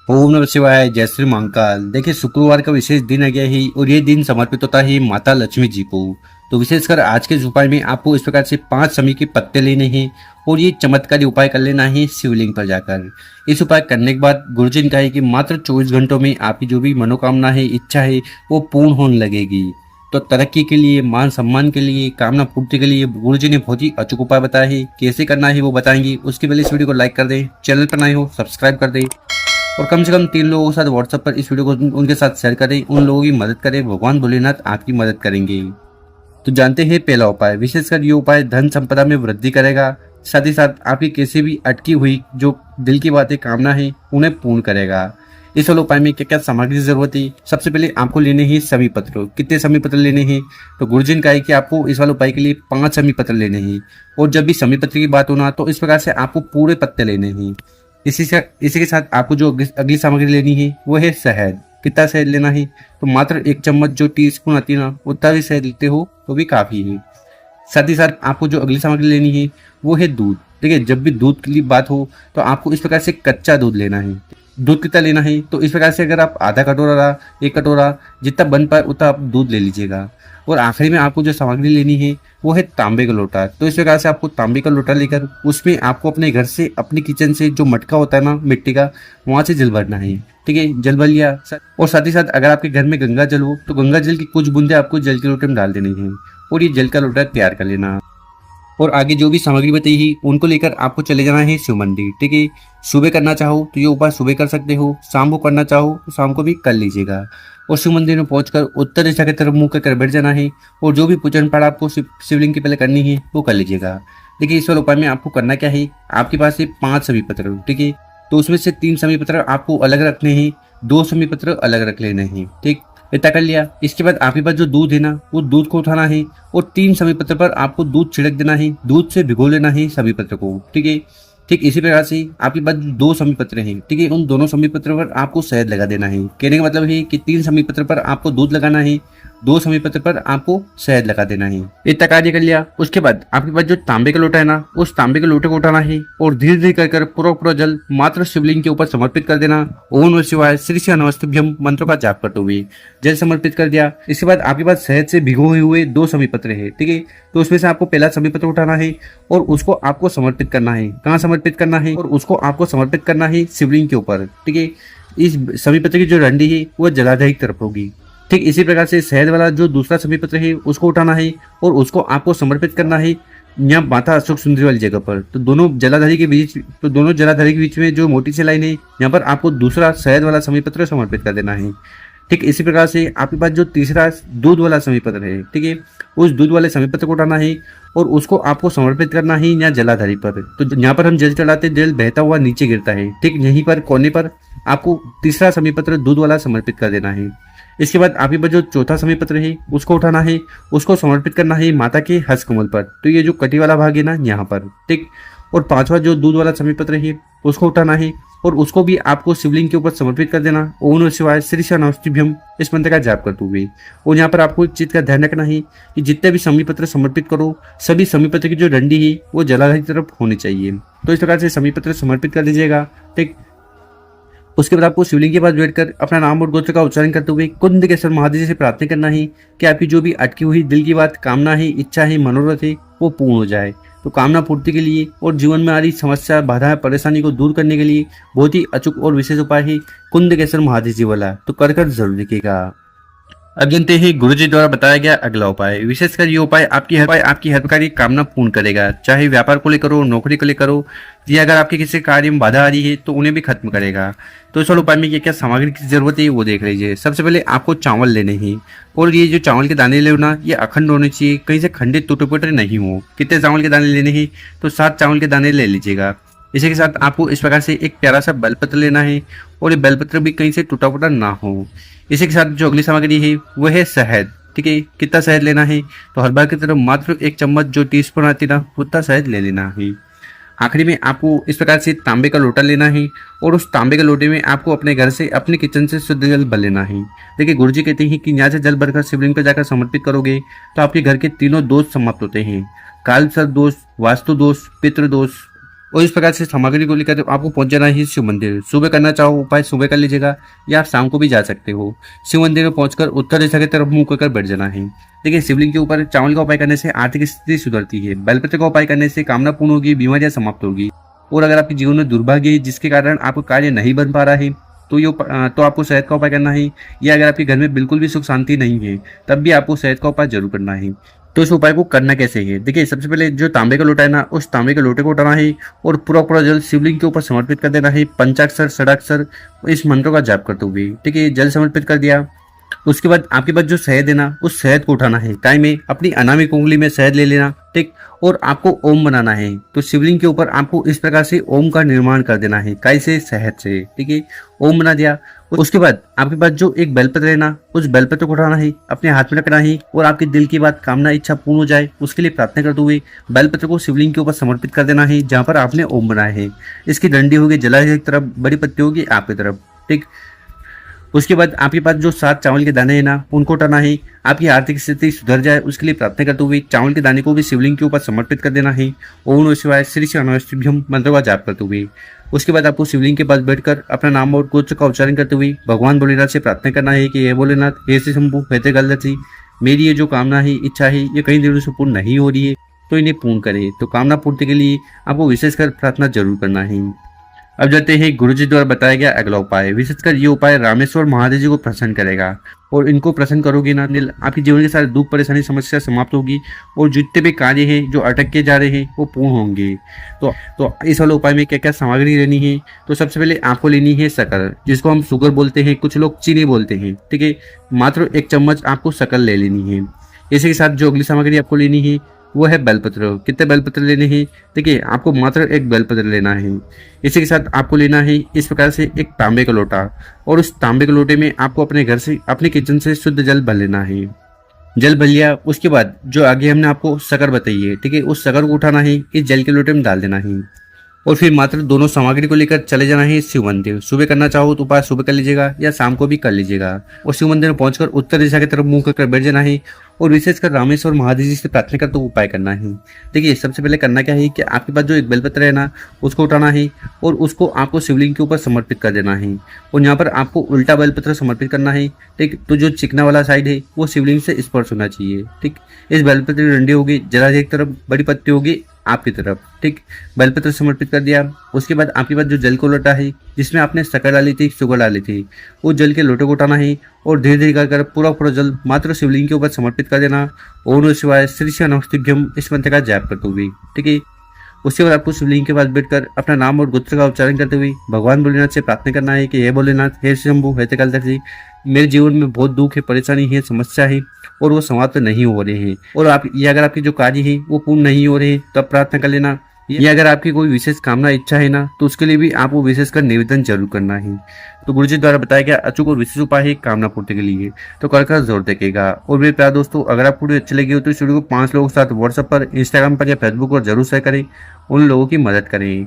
ओम नमः शिवाय। जय श्री महाकाल। देखिए, शुक्रवार का विशेष दिन आ गया है और ये दिन समर्पित होता है माता लक्ष्मी जी को। तो विशेषकर आज के इस उपाय में आपको इस प्रकार से 5 समी के पत्ते लेने हैं और ये चमत्कारी उपाय कर लेना है शिवलिंग पर जाकर। इस उपाय करने के बाद गुरुजी ने कहा है कि मात्र 24 घंटों में आपकी जो भी मनोकामना है, इच्छा है, वो पूर्ण होने लगेगी। तो तरक्की के लिए, मान सम्मान के लिए, कामना पूर्ति के लिए गुरुजी ने बहुत ही अचूक उपाय बताया है। कैसे करना है वो बताएंगे। उसके पहले इस वीडियो को लाइक कर दें, चैनल पर नए हो सब्सक्राइब कर दें और कम से कम 3 लोगों के साथ व्हाट्सएप पर इस वीडियो को उनके साथ शेयर करें। उन लोगों की मदद करें, भगवान भोलेनाथ आपकी मदद करेंगे। तो जानते हैं पहला उपाय। विशेषकर ये उपाय धन संपदा में वृद्धि करेगा, साथ ही साथ आपकी किसी भी अटकी हुई जो दिल की बातें, कामना है, उन्हें पूर्ण करेगा। इस वाले उपाय में क्या क्या सामग्री की जरूरत है। सबसे पहले आपको लेने हैं समी पत्र। कितने समी पत्र लेने हैं? तो गुरुजी ने कहा है कि आपको इस वाले उपाय के लिए 5 समी पत्र लेने हैं। और जब भी समी पत्र की बात होना तो इस प्रकार से आपको पूरे पत्ते लेने हैं। इसी के साथ आपको जो अगली सामग्री लेनी है वो है शहद। कितना शहद लेना है? तो मात्र 1 चम्मच जो टीस्पून आती है ना, उतना भी शहद लेते हो तो भी काफी है। साथ ही साथ आपको जो अगली सामग्री लेनी है वो है दूध। देखिए, जब भी दूध की बात हो तो आपको इस प्रकार से कच्चा दूध लेना है। दूध कितना लेना है? तो इस प्रकार से अगर आप आधा कटोरा, 1 कटोरा, जितना बन पाए उतना आप दूध ले लीजिएगा। और आखिरी में आपको जो सामग्री लेनी है वो है तांबे का लोटा। तो इस प्रकार से आपको तांबे का लोटा लेकर उसमें आपको अपने घर से, अपनी किचन से जो मटका होता है ना मिट्टी का, वहां से जल भरना है। ठीक है, जल भर लिया। और साथ ही साथ अगर आपके घर में गंगा जल हो तो गंगा जल की कुछ बूंदे आपको जल के लोटे में डाल देनी है और ये जल का लोटा तैयार कर लेना। और आगे जो भी सामग्री बताई है उनको लेकर आपको चले जाना है शिव मंदिर। ठीक है, सुबह करना चाहो तो ये उपाय सुबह कर सकते हो, शाम को करना चाहो तो शाम को भी कर लीजिएगा। और शिव मंदिर में पहुंचकर उत्तर दिशा की तरफ मुंह कर बैठ जाना है और जो भी पूजन पाठ आपको शिवलिंग के पहले करनी है वो कर लीजिएगा। देखिए, इस वाले उपाय में आपको करना क्या है। आपके पास है 5 समी पत्र। ठीक है, तो उसमें से 3 समी पत्र आपको अलग रखने हैं, 2 समी पत्र अलग रख लेने हैं। ठीक, इतना कर लिया। इसके बाद आपके पास जो दूध है ना, वो दूध को उठाना है और 3 समी पत्र पर आपको दूध छिड़क देना है। दूध से भिगो लेना है समी पत्र को। ठीक है, ठीक इसी प्रकार से आपके पास 2 समी पत्र हैं। ठीक है, उन दोनों समी पत्र पर आपको शहद लगा देना है। कहने का मतलब है कि 3 समी पत्र पर आपको दूध लगाना है, 2 समी पत्र पर आपको शहद लगा देना है। इतना कार्य कर लिया। उसके बाद आपके पास जो तांबे का लोटा है ना, उस तांबे के लोटे को उठाना है और धीरे धीरे कर पूरा जल मात्र शिवलिंग के ऊपर समर्पित कर देना। ओम नमः शिवाय श्री श्री नमस्तुभ्यम मंत्रों का जाप करते हुए जल समर्पित कर दिया। इसके बाद आपके पास शहद से भिगोए हुए 2 समी पत्र है। ठीक है, तो उसमें से आपको पहला समी पत्र उठाना है और उसको आपको समर्पित करना है। कहाँ समर्पित करना है? और उसको आपको समर्पित करना है शिवलिंग के ऊपर। ठीक है, इस समी पत्र की जो डंडी है वो जलाधारी की तरफ होगी। ठीक इसी प्रकार से शहद वाला जो दूसरा समी पत्र है उसको उठाना है और उसको आपको समर्पित करना है यहाँ माता अशोक सुंदरी वाली जगह पर। तो दोनों जलाधारी के बीच में जो मोटी सी लाइन है, यहाँ पर आपको दूसरा शहद वाला समी पत्र समर्पित कर देना है। ठीक इसी प्रकार से आपके पास जो तीसरा दूध वाला समी पत्र है, ठीक है, उस दूध वाले समी पत्र को उठाना है और उसको आपको समर्पित करना है यहाँ जलाधारी पर। तो यहाँ पर हम जल चढ़ाते, जल बहता हुआ नीचे गिरता है। ठीक यहीं पर कोने पर आपको तीसरा समी पत्र दूध वाला समर्पित कर देना है। इसके बाद आपके पास जो चौथा समी पत्र है उसको उठाना है, उसको समर्पित करना है माता के हस्त कमल पर। तो ये जो कटी वाला भाग है ना, यहाँ पर। ठीक, और 5वां जो दूध वाला समी पत्र है उसको उठाना है और उसको भी आपको शिवलिंग के ऊपर समर्पित कर देना। ओम नमः शिवाय श्री श्री नमस्तुभ्यम इस मंत्र का जाप करते हुए। और यहाँ पर आपको इस चीज का ध्यान रखना है कि जितने भी समी पत्र समर्पित करो, सभी समी पत्र की जो डंडी है वो जलाधारी की तरफ होनी चाहिए। तो इस प्रकार से समी पत्र समर्पित कर दीजिएगा। ठीक, उसके बाद आपको शिवलिंग के पास बैठकर अपना नाम और गोत्र का उच्चारण करते हुए कुंदकेश्वर महादेव से प्रार्थना करना है कि आपकी जो भी अटकी हुई दिल की बात, कामना है, इच्छा है, मनोरथ है, वो पूर्ण हो जाए। तो कामना पूर्ति के लिए और जीवन में आ रही समस्या, बाधा, परेशानी को दूर करने के लिए बहुत ही अचूक और विशेष उपाय है कुंदकेश्वर महादेव जी वाला। तो कर जरूर देखिएगा। अब जानते हैं गुरुजी द्वारा बताया गया अगला उपाय। विशेषकर ये उपाय आपकी हर प्रकार की कामना पूर्ण करेगा, चाहे व्यापार को लेकर हो, नौकरी को लेकर हो, या अगर आपके किसी कार्य में बाधा आ रही है तो उन्हें भी खत्म करेगा। तो इस वाले उपाय में क्या क्या सामग्री की जरूरत है वो देख लीजिए। सबसे पहले आपको चावल लेने हैं और ये जो चावल के दाने लेना ये अखंड होने चाहिए, कहीं से खंडित टूटे फूटे नहीं हो। कितने चावल के दाने लेने हैं? तो 7 चावल के दाने ले लीजिएगा। इसी के साथ आपको इस प्रकार से एक प्यारा सा बेलपत्र लेना है और ये बेलपत्र भी कहीं से टूटा फूटा ना हो। इसी के साथ जो अगली सामग्री है वो है शहद। ठीक है, कितना शहद लेना है? तो हर बार की तरफ मात्र 1 चम्मच जो टीस्पून आती ना, उतना शहद ले लेना है। आखिरी में आपको इस प्रकार से तांबे का लोटा लेना है और उस तांबे के लोटे में आपको अपने घर से, अपने किचन से शुद्ध जल भर लेना है। देखिए, गुरुजी कहते हैं कि यहाँ से जल भरकर शिवलिंग पर जाकर समर्पित करोगे तो आपके घर के तीनों दोष समाप्त होते हैं। काल सर्प दोष, वास्तु दोष, पितृ दोष, और इस प्रकार से सामग्री को लेकर आपको पहुंच जाना है शिव मंदिर। सुबह करना चाहो उपाय सुबह कर लीजिएगा या आप शाम को भी जा सकते हो। शिव मंदिर में पहुंचकर उत्तर दिशा की तरफ मुंह कर बैठ जाना है। देखिए, शिवलिंग के ऊपर चावल का उपाय करने से आर्थिक स्थिति सुधरती है। बेलपत्र का उपाय करने से कामना पूर्ण होगी, बीमारियां समाप्त होगी। और अगर आपके जीवन में दुर्भाग्य है जिसके कारण आपका कार्य नहीं बन पा रहा है तो आपको शहद का उपाय करना है। या अगर आपके घर में बिल्कुल भी सुख शांति नहीं है तब भी आपको शहद का उपाय जरूर करना है। तो इस उपाय को करना कैसे है? देखिए, सबसे पहले जो तांबे का लोटा है ना, उस तांबे के लोटे को उठाना है और पूरा पूरा जल शिवलिंग के ऊपर समर्पित कर देना है। पंचाक्षर षडाक्षर इस मंत्रों का जाप करते हुए, ठीक है। जल समर्पित कर दिया, उसके बाद आपके पास जो शहद है ना, उस शहद को उठाना है। काय में अपनी अनामिक उंगली में शहद ले लेना, ठीक। और आपको ओम बनाना है। तो शिवलिंग के ऊपर आपको इस प्रकार से ओम का निर्माण कर देना है, काय से? शहद से, ठीक है। ओम बना दिया, उसके बाद आपके पास जो एक बेलपत्र है ना, उस बेलपत्र को उठाना है, अपने हाथ में रखना है और आपके दिल की बात, कामना, इच्छा पूर्ण हो जाए उसके लिए प्रार्थना करते हुए बेलपत्र को शिवलिंग के ऊपर समर्पित कर देना है जहाँ पर आपने ओम बनाया है। इसकी डंडी होगी जलाशय की तरफ, बड़ी पत्ती होगी आपकी तरफ, ठीक। उसके बाद आपके पास जो 7 चावल के दाने हैं ना, उनको उठाना है। आपकी आर्थिक स्थिति सुधर जाए उसके लिए प्रार्थना करते हुए चावल के दाने को भी शिवलिंग के ऊपर समर्पित कर देना है। ओम नमः शिवाय श्री शिवाय मंत्र का जाप करते हुए उसके बाद आपको शिवलिंग के पास बैठकर अपना नाम और गोत्र का उच्चारण करते हुए भगवान भोलेनाथ से प्रार्थना करना है कि हे भोलेनाथ, हे श्री शंभु, हे तेगलदर्शी, मेरी ये जो कामना है, इच्छा है, ये कई दिनों से पूर्ण नहीं हो रही है तो इन्हें पूर्ण करे। तो कामना पूर्ति के लिए आपको विशेषकर प्रार्थना जरूर करना है। अब जाते हैं गुरु जी द्वारा बताया गया अगला उपाय। विशेषकर ये उपाय रामेश्वर महादेव जी को प्रसन्न करेगा और इनको प्रसन्न करोगे ना, आपके जीवन के सारे दुख परेशानी समस्या समाप्त होगी और जितने भी कार्य हैं जो अटक के जा रहे हैं वो पूर्ण होंगे। तो इस वाले उपाय में क्या क्या सामग्री लेनी है? तो सबसे पहले आपको लेनी है शक्कर, जिसको हम शुगर बोलते हैं, कुछ लोग चीनी बोलते हैं, ठीक है। मात्र 1 चम्मच आपको शक्कर ले लेनी है। इसी के साथ जो अगली सामग्री आपको लेनी है वो है बेलपत्र। कितने बेलपत्र लेने हैं? देखिए, आपको मात्र 1 बेलपत्र लेना है। इसी के साथ आपको लेना है इस प्रकार से एक तांबे का लोटा और उस तांबे के लोटे में आपको अपने घर से, अपने किचन से शुद्ध जल भर लेना है। जल भर लिया, उसके बाद जो आगे हमने आपको शक्कर बताई है, ठीक है, उस शक्कर को उठाना है, इस जल के लोटे में डाल देना है और फिर मात्र दोनों सामग्री को लेकर चले जाना है शिव मंदिर। सुबह करना चाहो तो उपाय सुबह कर लीजिएगा या शाम को भी कर लीजिएगा। और शिव मंदिर में पहुंचकर उत्तर दिशा की तरफ मुंह कर बैठ जाना है और विशेषकर रामेश्वर महादेव जी से प्रार्थना करते उपाय करना है। देखिए, सबसे पहले करना क्या है कि आपके पास जो एक बेलपत्र है ना, उसको उठाना है और उसको आपको शिवलिंग के ऊपर समर्पित कर देना है और यहाँ पर आपको उल्टा बेलपत्र समर्पित करना है, ठीक। तो जो चिकना वाला साइड है वो शिवलिंग से स्पर्श होना चाहिए, ठीक। इस बेलपत्र की डंडी होगी जलाशय की तरफ, बड़ी पत्ती होगी आपकी तरफ, ठीक। बेलपत्र समर्पित कर दिया, उसके बाद आपके पास जो जल को लोटा है जिसमें आपने शक्कर डाली थी, शुगर डाली थी, वो जल के लोटे को उठाना है और धीरे धीरे कर पूरा पूरा जल मात्र शिवलिंग के ऊपर समर्पित कर देना। ओम नमः शिवाय श्री शिवाय इस मंत्र का जाप करते हुए, ठीक है। उसके बाद आपको शिवलिंग के पास बैठकर अपना नाम और गोत्र का उच्चारण करते हुए भगवान भोलेनाथ से प्रार्थना करना है कि हे भोलेनाथ, हे शंभु, हे तेगलदर्शी, मेरे जीवन में बहुत दुख है, परेशानी है, समस्या है और वो समाप्त नहीं हो रहे हैं। और अगर आपके जो कार्य है वो पूर्ण नहीं हो रहे हैं तब प्रार्थना कर लेना। या अगर आपकी कोई विशेष कामना, इच्छा है ना, तो उसके लिए भी आपको विशेषकर निवेदन जरूर करना है। तो गुरुजी द्वारा बताया गया अचूक और विशेष उपाय है कामना पूर्ति के लिए, तो कर जोर देखेगा। और मेरे प्यारे दोस्तों, अगर आपको वीडियो अच्छी लगी हो तो इस वीडियो को 5 लोगों के साथ व्हाट्सएप पर, इंस्टाग्राम पर या फेसबुक पर जरूर शेयर करें, उन लोगों की मदद करें।